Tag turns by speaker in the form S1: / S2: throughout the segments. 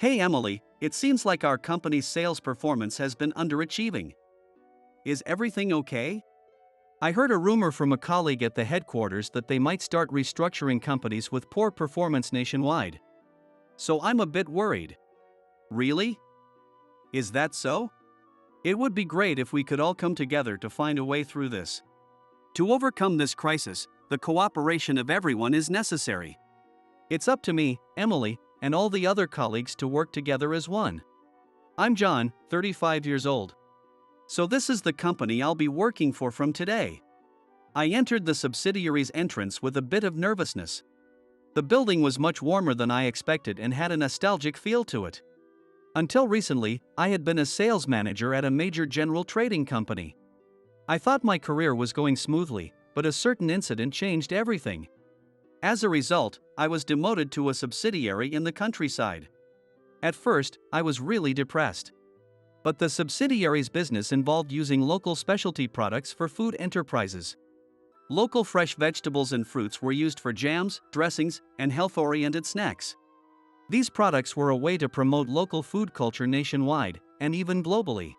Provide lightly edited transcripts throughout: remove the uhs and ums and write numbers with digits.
S1: Hey Emily, it seems like our company's sales performance has been underachieving. Is everything okay? I heard a rumor from a colleague at the headquarters that they might start restructuring companies with poor performance nationwide. So I'm a bit worried. Really? Is that so? It would be great if we could all come together to find a way through this. To overcome this crisis, the cooperation of everyone is necessary. It's up to me, Emily, and all the other colleagues to work together as one. I'm John, 35 years old. So this is the company I'll be working for from today. I entered the subsidiary's entrance with a bit of nervousness. The building was much warmer than I expected and had a nostalgic feel to it. Until recently, I had been a sales manager at a major general trading company. I thought my career was going smoothly, but a certain incident changed everything. As a result, I was demoted to a subsidiary in the countryside. At first, I was really depressed. But the subsidiary's business involved using local specialty products for food enterprises. Local fresh vegetables and fruits were used for jams, dressings, and health-oriented snacks. These products were a way to promote local food culture nationwide, and even globally.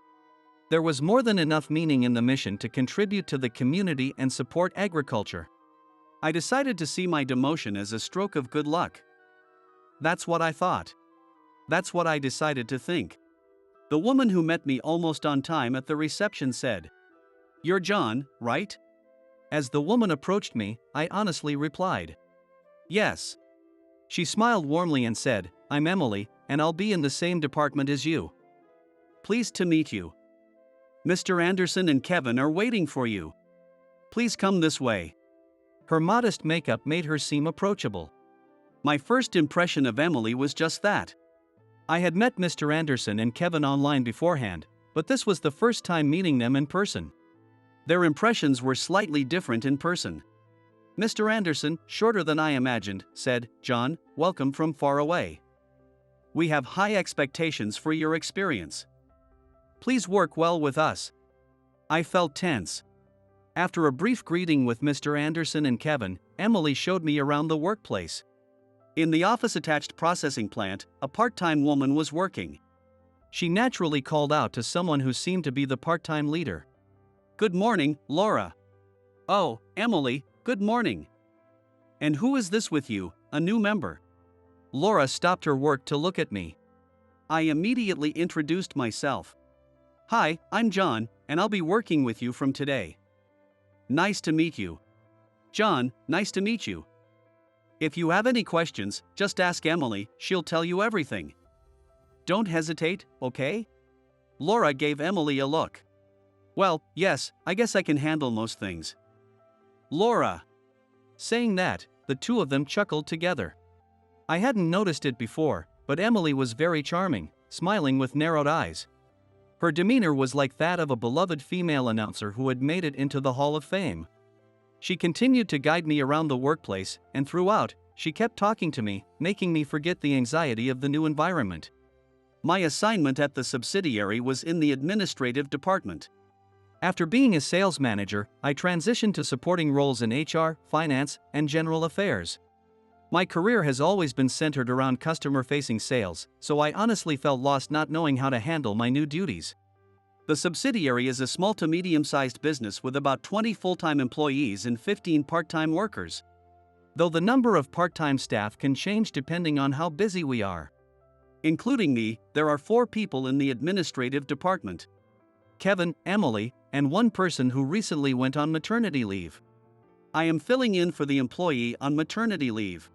S1: There was more than enough meaning in the mission to contribute to the community and support agriculture. I decided to see my demotion as a stroke of good luck. That's what I thought. That's what I decided to think. The woman who met me almost on time at the reception said, "You're John, right?" As the woman approached me, I honestly replied, "Yes." She smiled warmly and said, "I'm Emily, and I'll be in the same department as you. Pleased to meet you. Mr. Anderson and Kevin are waiting for you. Please come this way." Her modest makeup made her seem approachable. My first impression of Emily was just that. I had met Mr. Anderson and Kevin online beforehand, but this was the first time meeting them in person. Their impressions were slightly different in person. Mr. Anderson, shorter than I imagined, said, "John, welcome from far away. We have high expectations for your experience. Please work well with us." I felt tense. After a brief greeting with Mr. Anderson and Kevin, Emily showed me around the workplace. In the office-attached processing plant, a part-time woman was working. She naturally called out to someone who seemed to be the part-time leader. "Good morning, Laura." "Oh, Emily, good morning. And who is this with you, a new member?" Laura stopped her work to look at me. I immediately introduced myself. "Hi, I'm John, and I'll be working with you from today." "Nice to meet you." "John, nice to meet you. If you have any questions, just ask Emily, she'll tell you everything. Don't hesitate, okay?" Laura gave Emily a look. "Well, yes, I guess I can handle most things." Laura. Saying that, the two of them chuckled together. I hadn't noticed it before, but Emily was very charming, smiling with narrowed eyes. Her demeanor was like that of a beloved female announcer who had made it into the Hall of Fame. She continued to guide me around the workplace, and throughout, she kept talking to me, making me forget the anxiety of the new environment. My assignment at the subsidiary was in the administrative department. After being a sales manager, I transitioned to supporting roles in HR, finance, and general affairs. My career has always been centered around customer-facing sales, so I honestly felt lost not knowing how to handle my new duties. The subsidiary is a small to medium-sized business with about 20 full-time employees and 15 part-time workers. Though the number of part-time staff can change depending on how busy we are. Including me, there are 4 people in the administrative department. Kevin, Emily, and one person who recently went on maternity leave. I am filling in for the employee on maternity leave.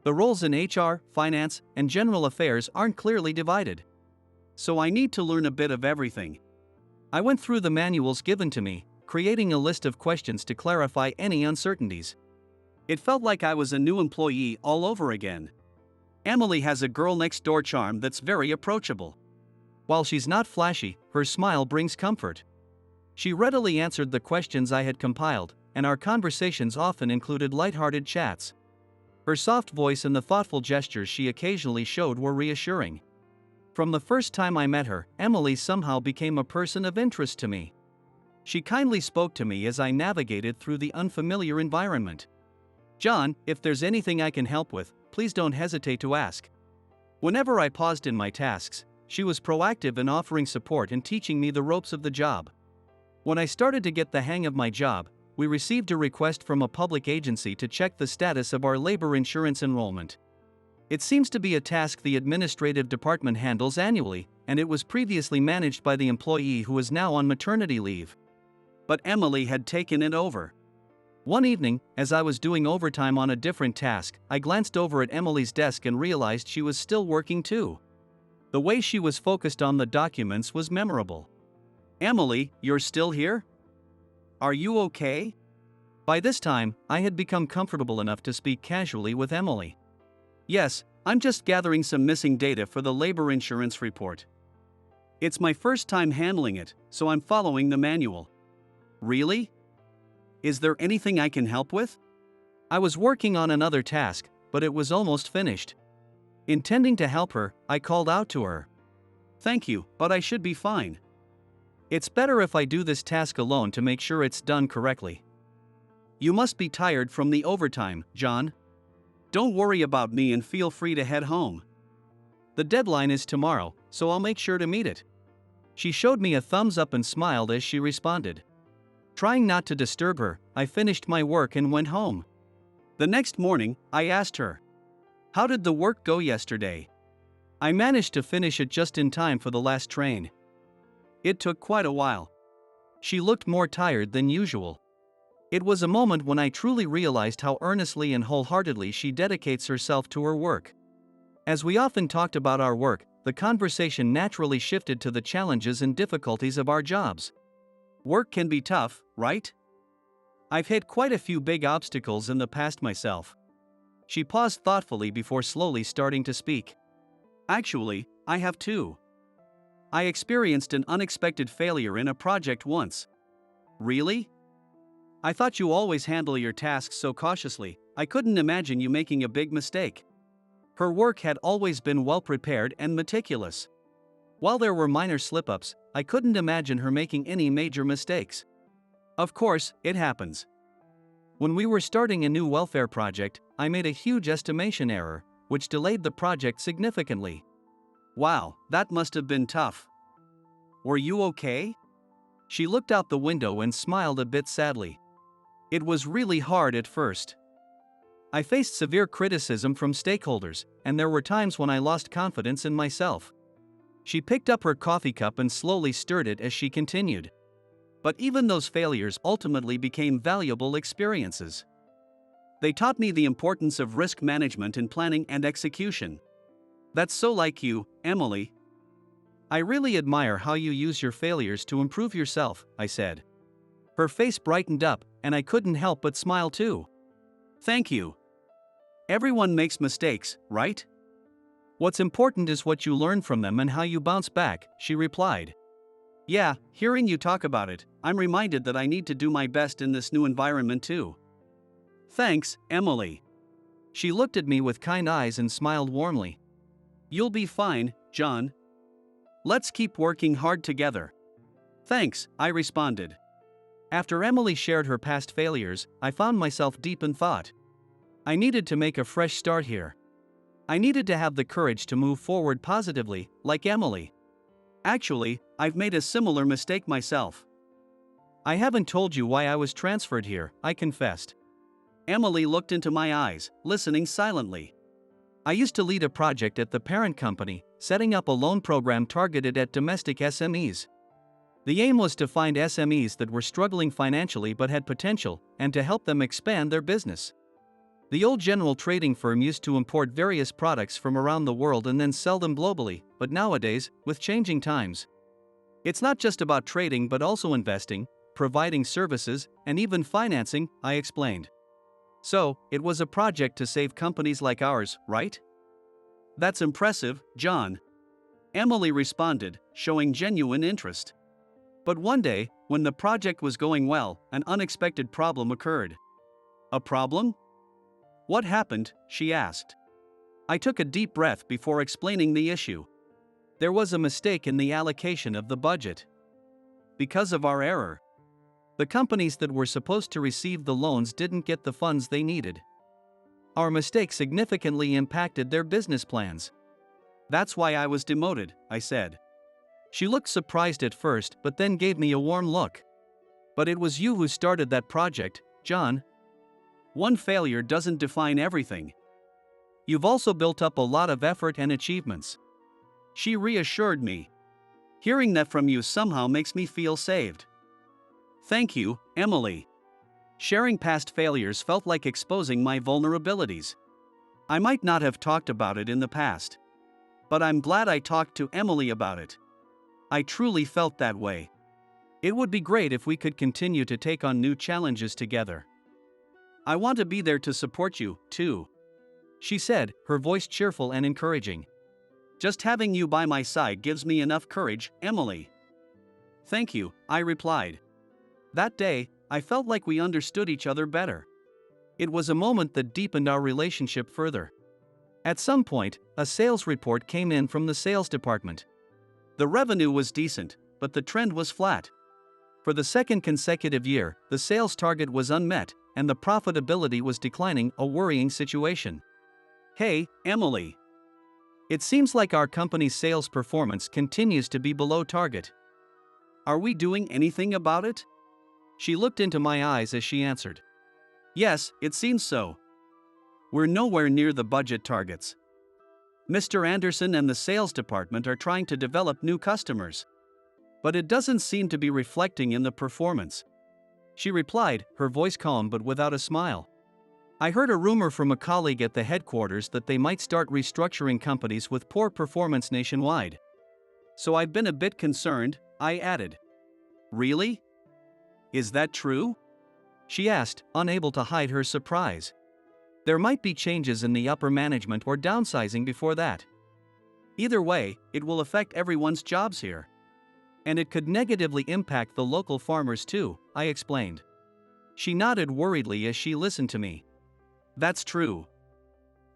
S1: The roles in HR, finance, and general affairs aren't clearly divided. So I need to learn a bit of everything. I went through the manuals given to me, creating a list of questions to clarify any uncertainties. It felt like I was a new employee all over again. Emily has a girl-next-door charm that's very approachable. While she's not flashy, her smile brings comfort. She readily answered the questions I had compiled, and our conversations often included lighthearted chats. Her soft voice and the thoughtful gestures she occasionally showed were reassuring. From the first time I met her, Emily somehow became a person of interest to me. She kindly spoke to me as I navigated through the unfamiliar environment. "John, if there's anything I can help with, please don't hesitate to ask." Whenever I paused in my tasks, she was proactive in offering support and teaching me the ropes of the job. When I started to get the hang of my job, we received a request from a public agency to check the status of our labor insurance enrollment. It seems to be a task the administrative department handles annually, and it was previously managed by the employee who is now on maternity leave. But Emily had taken it over. One evening, as I was doing overtime on a different task, I glanced over at Emily's desk and realized she was still working too. The way she was focused on the documents was memorable. "Emily, you're still here? Are you okay?" By this time, I had become comfortable enough to speak casually with Emily. "Yes, I'm just gathering some missing data for the labor insurance report. It's my first time handling it, so I'm following the manual." "Really? Is there anything I can help with?" I was working on another task, but it was almost finished. Intending to help her, I called out to her. "Thank you, but I should be fine. It's better if I do this task alone to make sure it's done correctly." "You must be tired from the overtime, John. Don't worry about me and feel free to head home. The deadline is tomorrow, so I'll make sure to meet it." She showed me a thumbs up and smiled as she responded. Trying not to disturb her, I finished my work and went home. The next morning, I asked her, "How did the work go yesterday?" "I managed to finish it just in time for the last train." "It took quite a while." She looked more tired than usual. It was a moment when I truly realized how earnestly and wholeheartedly she dedicates herself to her work. As we often talked about our work, the conversation naturally shifted to the challenges and difficulties of our jobs. Work can be tough, right? I've hit quite a few big obstacles in the past myself. She paused thoughtfully before slowly starting to speak. "Actually, I have too. I experienced an unexpected failure in a project once." "Really? I thought you always handle your tasks so cautiously. I couldn't imagine you making a big mistake." Her work had always been well prepared and meticulous. While there were minor slip-ups, I couldn't imagine her making any major mistakes. "Of course, it happens. When we were starting a new welfare project, I made a huge estimation error, which delayed the project significantly." "Wow, that must have been tough. Were you okay?" She looked out the window and smiled a bit sadly. "It was really hard at first. I faced severe criticism from stakeholders, and there were times when I lost confidence in myself." She picked up her coffee cup and slowly stirred it as she continued. "But even those failures ultimately became valuable experiences. They taught me the importance of risk management in planning and execution." "That's so like you, Emily. I really admire how you use your failures to improve yourself," I said. Her face brightened up, and I couldn't help but smile too. "Thank you. Everyone makes mistakes, right? What's important is what you learn from them and how you bounce back," she replied. "Yeah, hearing you talk about it, I'm reminded that I need to do my best in this new environment too." "Thanks, Emily." She looked at me with kind eyes and smiled warmly. "You'll be fine, John. Let's keep working hard together." "Thanks," I responded. After Emily shared her past failures, I found myself deep in thought. I needed to make a fresh start here. I needed to have the courage to move forward positively, like Emily. "Actually, I've made a similar mistake myself." "I haven't told you why I was transferred here," I confessed. Emily looked into my eyes, listening silently. "I used to lead a project at the parent company, setting up a loan program targeted at domestic SMEs. The aim was to find SMEs that were struggling financially but had potential, and to help them expand their business. The old general trading firm used to import various products from around the world and then sell them globally, but nowadays, with changing times, it's not just about trading but also investing, providing services, and even financing," I explained. "So, it was a project to save companies like ours, right?" "That's impressive, John," Emily responded, showing genuine interest. "But one day, when the project was going well, an unexpected problem occurred." "A problem? What happened?" she asked. I took a deep breath before explaining the issue. "There was a mistake in the allocation of the budget. Because of our error, the companies that were supposed to receive the loans didn't get the funds they needed. Our mistake significantly impacted their business plans. That's why I was demoted, I said. She looked surprised at first but then gave me a warm look. But it was you who started that project, John. One failure doesn't define everything. You've also built up a lot of effort and achievements. She reassured me. Hearing that from you somehow makes me feel saved. Thank you, Emily. Sharing past failures felt like exposing my vulnerabilities. I might not have talked about it in the past. But I'm glad I talked to Emily about it. I truly felt that way. It would be great if we could continue to take on new challenges together. I want to be there to support you, too. She said, her voice cheerful and encouraging. Just having you by my side gives me enough courage, Emily. Thank you, I replied. That day, I felt like we understood each other better. It was a moment that deepened our relationship further. At some point, a sales report came in from the sales department. The revenue was decent, but the trend was flat. For the second consecutive year, the sales target was unmet, and the profitability was declining, a worrying situation. Hey, Emily. It seems like our company's sales performance continues to be below target. Are we doing anything about it? She looked into my eyes as she answered. Yes, it seems so. We're nowhere near the budget targets. Mr. Anderson and the sales department are trying to develop new customers. But it doesn't seem to be reflecting in the performance. She replied, her voice calm but without a smile. I heard a rumor from a colleague at the headquarters that they might start restructuring companies with poor performance nationwide. So I've been a bit concerned, I added. Really? Is that true? She asked, unable to hide her surprise. There might be changes in the upper management or downsizing before that. Either way, it will affect everyone's jobs here. And it could negatively impact the local farmers too, I explained. She nodded worriedly as she listened to me. That's true.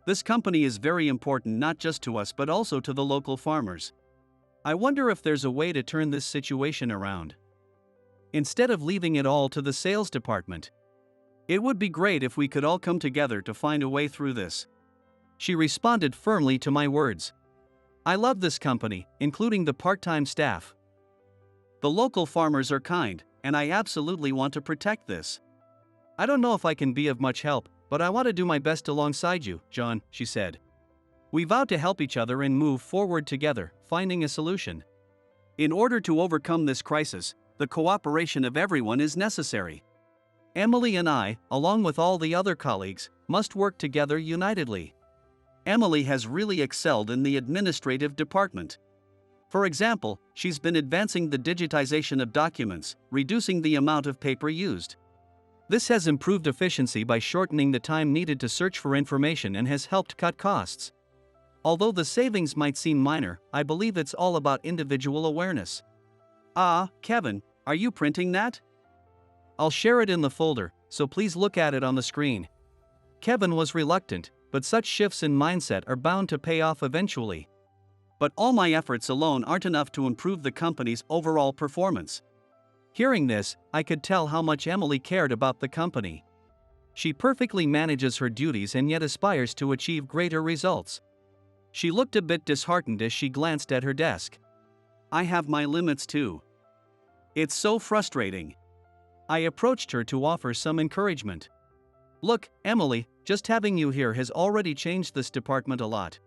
S1: This company is very important not just to us but also to the local farmers. I wonder if there's a way to turn this situation around. Instead of leaving it all to the sales department. It would be great if we could all come together to find a way through this. She responded firmly to my words. I love this company, including the part-time staff. The local farmers are kind, and I absolutely want to protect this. I don't know if I can be of much help, but I want to do my best alongside you, John, she said. We vowed to help each other and move forward together, finding a solution. In order to overcome this crisis, the cooperation of everyone is necessary. Emily and I, along with all the other colleagues, must work together unitedly. Emily has really excelled in the administrative department. For example, she's been advancing the digitization of documents, reducing the amount of paper used. This has improved efficiency by shortening the time needed to search for information and has helped cut costs. Although the savings might seem minor, I believe it's all about individual awareness. Ah, Kevin, are you printing that? I'll share it in the folder, so please look at it on the screen. Kevin was reluctant, but such shifts in mindset are bound to pay off eventually. But all my efforts alone aren't enough to improve the company's overall performance. Hearing this, I could tell how much Emily cared about the company. She perfectly manages her duties and yet aspires to achieve greater results. She looked a bit disheartened as she glanced at her desk. I have my limits too. It's so frustrating. I approached her to offer some encouragement. Look, Emily, just having you here has already changed this department a lot.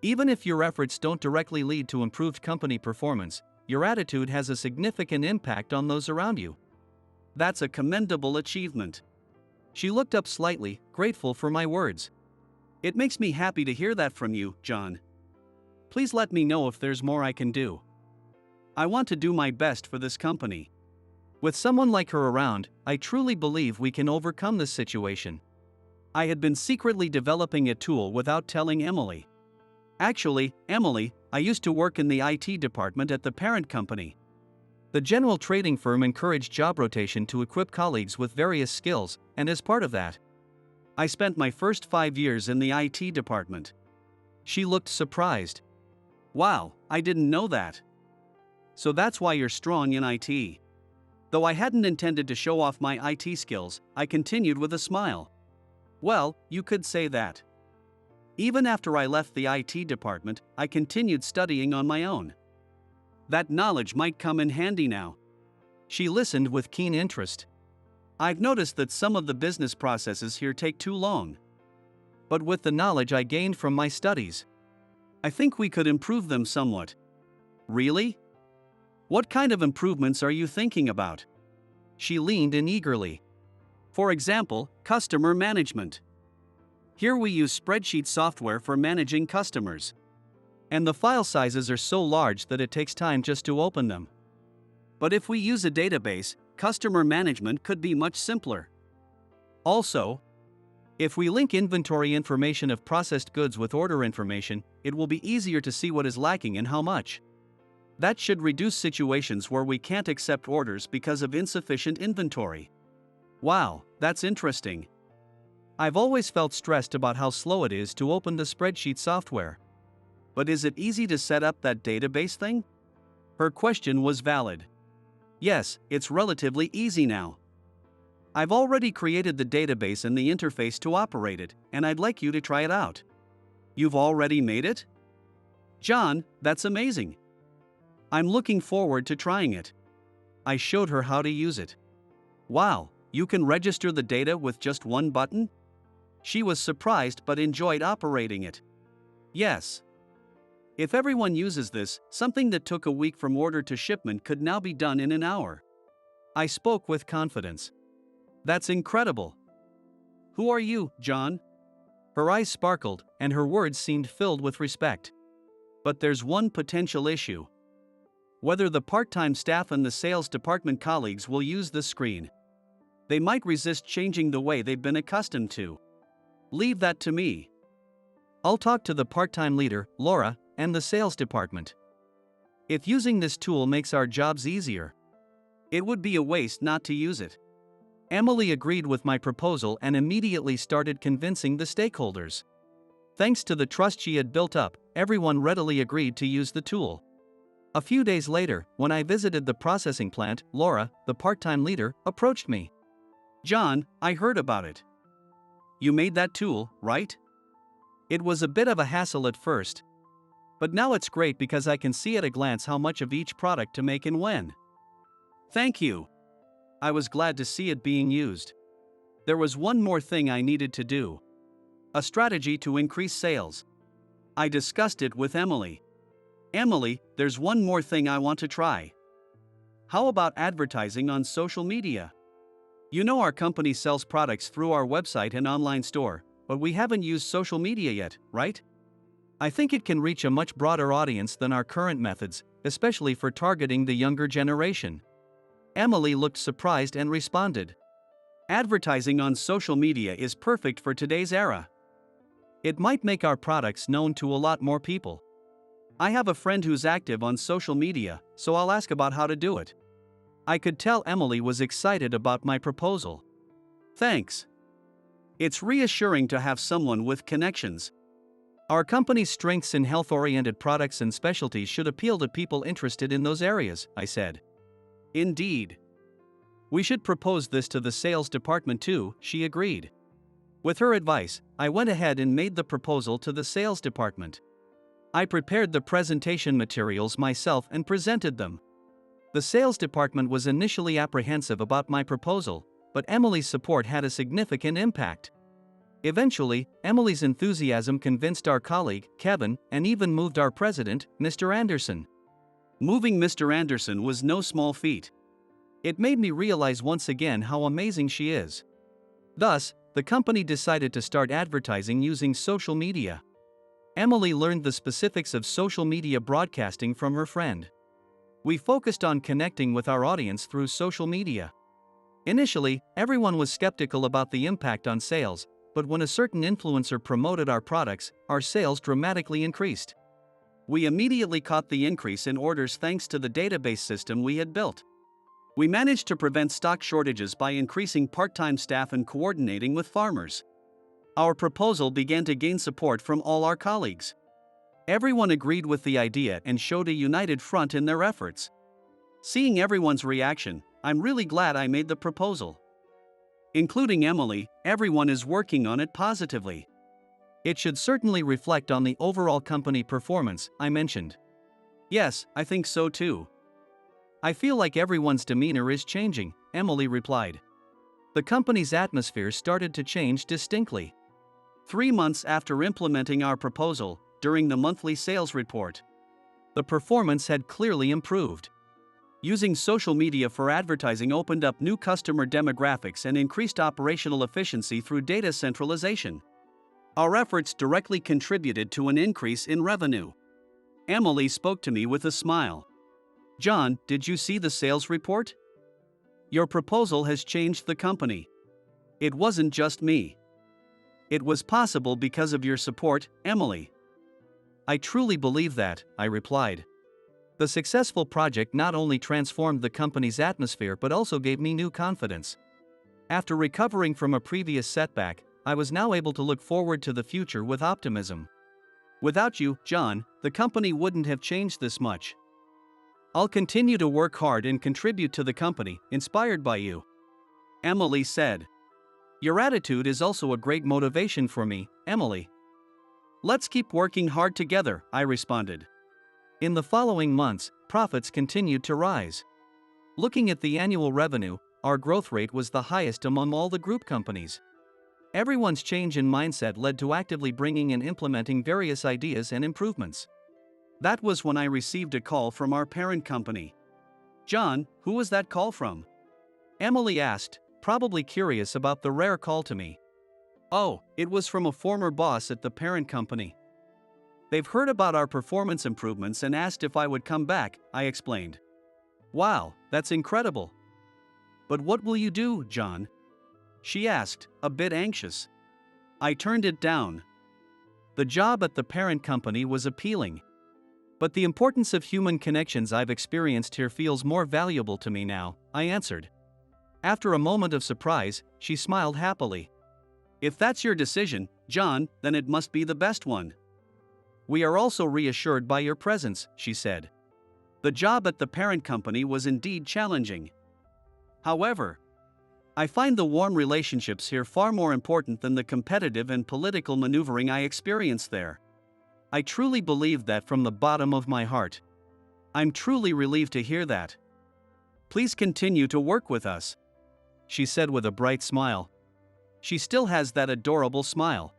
S1: Even if your efforts don't directly lead to improved company performance, your attitude has a significant impact on those around you. That's a commendable achievement. She looked up slightly, grateful for my words. It makes me happy to hear that from you, John. Please let me know if there's more I can do. I want to do my best for this company. With someone like her around, I truly believe we can overcome this situation. I had been secretly developing a tool without telling Emily. Actually, Emily, I used to work in the IT department at the parent company. The general trading firm encouraged job rotation to equip colleagues with various skills, and as part of that, I spent my first 5 years in the IT department. She looked surprised. Wow, I didn't know that. So that's why you're strong in IT. Though I hadn't intended to show off my IT skills, I continued with a smile. Well, you could say that. Even after I left the IT department, I continued studying on my own. That knowledge might come in handy now. She listened with keen interest. I've noticed that some of the business processes here take too long. But with the knowledge I gained from my studies, I think we could improve them somewhat. Really? What kind of improvements are you thinking about? She leaned in eagerly. For example, customer management. Here we use spreadsheet software for managing customers. And the file sizes are so large that it takes time just to open them. But if we use a database, customer management could be much simpler. Also, if we link inventory information of processed goods with order information, it will be easier to see what is lacking and how much. That should reduce situations where we can't accept orders because of insufficient inventory. Wow, that's interesting. I've always felt stressed about how slow it is to open the spreadsheet software. But is it easy to set up that database thing? Her question was valid. Yes, it's relatively easy now. I've already created the database and the interface to operate it, and I'd like you to try it out. You've already made it? John, that's amazing. I'm looking forward to trying it. I showed her how to use it. Wow, you can register the data with just one button? She was surprised but enjoyed operating it. Yes. If everyone uses this, something that took a week from order to shipment could now be done in an hour. I spoke with confidence. That's incredible. Who are you, John? Her eyes sparkled, and her words seemed filled with respect. But there's one potential issue. Whether the part-time staff and the sales department colleagues will use this screen. They might resist changing the way they've been accustomed to. Leave that to me. I'll talk to the part-time leader, Laura, and the sales department. If using this tool makes our jobs easier, it would be a waste not to use it. Emily agreed with my proposal and immediately started convincing the stakeholders. Thanks to the trust she had built up, everyone readily agreed to use the tool. A few days later, when I visited the processing plant, Laura, the part-time leader, approached me. John, I heard about it. You made that tool, right? It was a bit of a hassle at first. But now it's great because I can see at a glance how much of each product to make and when. Thank you. I was glad to see it being used. There was one more thing I needed to do. A strategy to increase sales. I discussed it with Emily. Emily, there's one more thing I want to try. How about advertising on social media? You know our company sells products through our website and online store, but we haven't used social media yet, right? I think it can reach a much broader audience than our current methods, especially for targeting the younger generation. Emily looked surprised and responded. Advertising on social media is perfect for today's era. It might make our products known to a lot more people. I have a friend who's active on social media, so I'll ask about how to do it. I could tell Emily was excited about my proposal. Thanks. It's reassuring to have someone with connections. Our company's strengths in health-oriented products and specialties should appeal to people interested in those areas, I said. Indeed. We should propose this to the sales department too, she agreed. With her advice, I went ahead and made the proposal to the sales department. I prepared the presentation materials myself and presented them. The sales department was initially apprehensive about my proposal, but Emily's support had a significant impact. Eventually, Emily's enthusiasm convinced our colleague, Kevin, and even moved our president, Mr. Anderson. Moving Mr. Anderson was no small feat. It made me realize once again how amazing she is. Thus, the company decided to start advertising using social media. Emily learned the specifics of social media broadcasting from her friend. We focused on connecting with our audience through social media. Initially, everyone was skeptical about the impact on sales, but when a certain influencer promoted our products, our sales dramatically increased. We immediately caught the increase in orders thanks to the database system we had built. We managed to prevent stock shortages by increasing part-time staff and coordinating with farmers. Our proposal began to gain support from all our colleagues. Everyone agreed with the idea and showed a united front in their efforts. Seeing everyone's reaction, I'm really glad I made the proposal. Including Emily, everyone is working on it positively. It should certainly reflect on the overall company performance, I mentioned. Yes, I think so too. I feel like everyone's demeanor is changing, Emily replied. The company's atmosphere started to change distinctly. 3 months after implementing our proposal, during the monthly sales report, the performance had clearly improved. Using social media for advertising opened up new customer demographics and increased operational efficiency through data centralization. Our efforts directly contributed to an increase in revenue. Emily spoke to me with a smile. John, did you see the sales report? Your proposal has changed the company. It wasn't just me. It was possible because of your support, Emily. I truly believe that, I replied. The successful project not only transformed the company's atmosphere but also gave me new confidence. After recovering from a previous setback, I was now able to look forward to the future with optimism. Without you, John, the company wouldn't have changed this much. I'll continue to work hard and contribute to the company, inspired by you. Emily said. Your attitude is also a great motivation for me, Emily. Let's keep working hard together, I responded. In the following months, profits continued to rise. Looking at the annual revenue, our growth rate was the highest among all the group companies. Everyone's change in mindset led to actively bringing and implementing various ideas and improvements. That was when I received a call from our parent company. John, who was that call from? Emily asked, probably curious about the rare call to me. Oh, it was from a former boss at the parent company. They've heard about our performance improvements and asked if I would come back, I explained. Wow, that's incredible. But what will you do, John? She asked, a bit anxious. I turned it down. The job at the parent company was appealing. But the importance of human connections I've experienced here feels more valuable to me now, I answered. After a moment of surprise, she smiled happily. If that's your decision, John, then it must be the best one. We are also reassured by your presence, she said. The job at the parent company was indeed challenging. However, I find the warm relationships here far more important than the competitive and political maneuvering I experienced there. I truly believe that from the bottom of my heart. I'm truly relieved to hear that. Please continue to work with us, she said with a bright smile. She still has that adorable smile.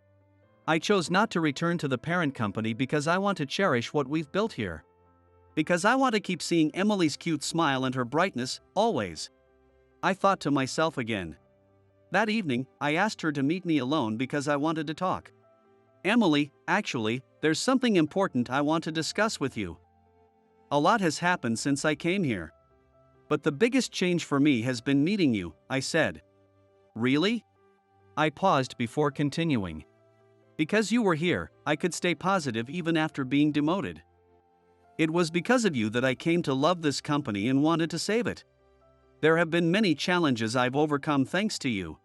S1: I chose not to return to the parent company because I want to cherish what we've built here. Because I want to keep seeing Emily's cute smile and her brightness, always. I thought to myself again. That evening, I asked her to meet me alone because I wanted to talk. Emily, actually, there's something important I want to discuss with you. A lot has happened since I came here. But the biggest change for me has been meeting you, I said. Really? I paused before continuing. Because you were here, I could stay positive even after being demoted. It was because of you that I came to love this company and wanted to save it. There have been many challenges I've overcome thanks to you.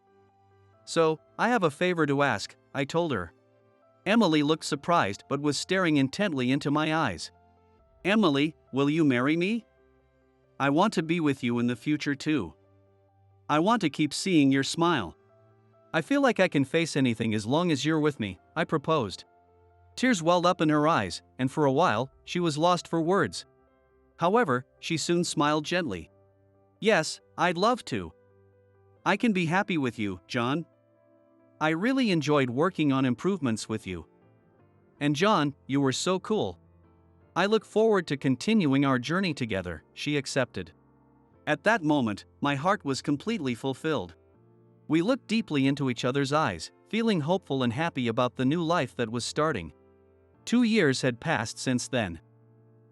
S1: So, I have a favor to ask, I told her. Emily looked surprised but was staring intently into my eyes. Emily, will you marry me? I want to be with you in the future too. I want to keep seeing your smile. I feel like I can face anything as long as you're with me, I proposed. Tears welled up in her eyes, and for a while, she was lost for words. However, she soon smiled gently. Yes, I'd love to. I can be happy with you, John. I really enjoyed working on improvements with you. And John, you were so cool. I look forward to continuing our journey together, she accepted. At that moment, my heart was completely fulfilled. We looked deeply into each other's eyes, feeling hopeful and happy about the new life that was starting. 2 years had passed since then.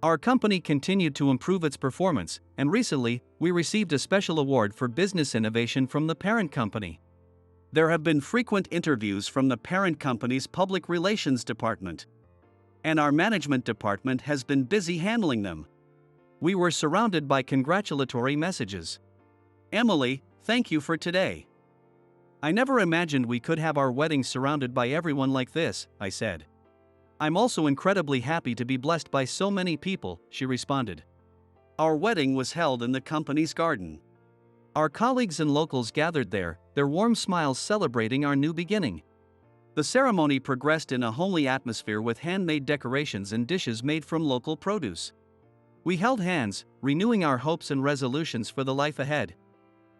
S1: Our company continued to improve its performance, and recently, we received a special award for business innovation from the parent company. There have been frequent interviews from the parent company's public relations department. And our management department has been busy handling them. We were surrounded by congratulatory messages. Emily, thank you for today. I never imagined we could have our wedding surrounded by everyone like this, I said. I'm also incredibly happy to be blessed by so many people, she responded. Our wedding was held in the company's garden. Our colleagues and locals gathered there, their warm smiles celebrating our new beginning. The ceremony progressed in a homely atmosphere with handmade decorations and dishes made from local produce. We held hands, renewing our hopes and resolutions for the life ahead.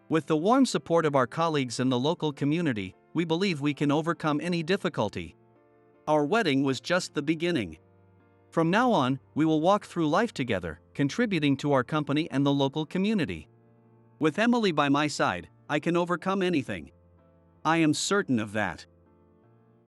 S1: With the warm support of our colleagues and the local community, we believe we can overcome any difficulty. Our wedding was just the beginning. From now on, we will walk through life together, contributing to our company and the local community. With Emily by my side, I can overcome anything. I am certain of that.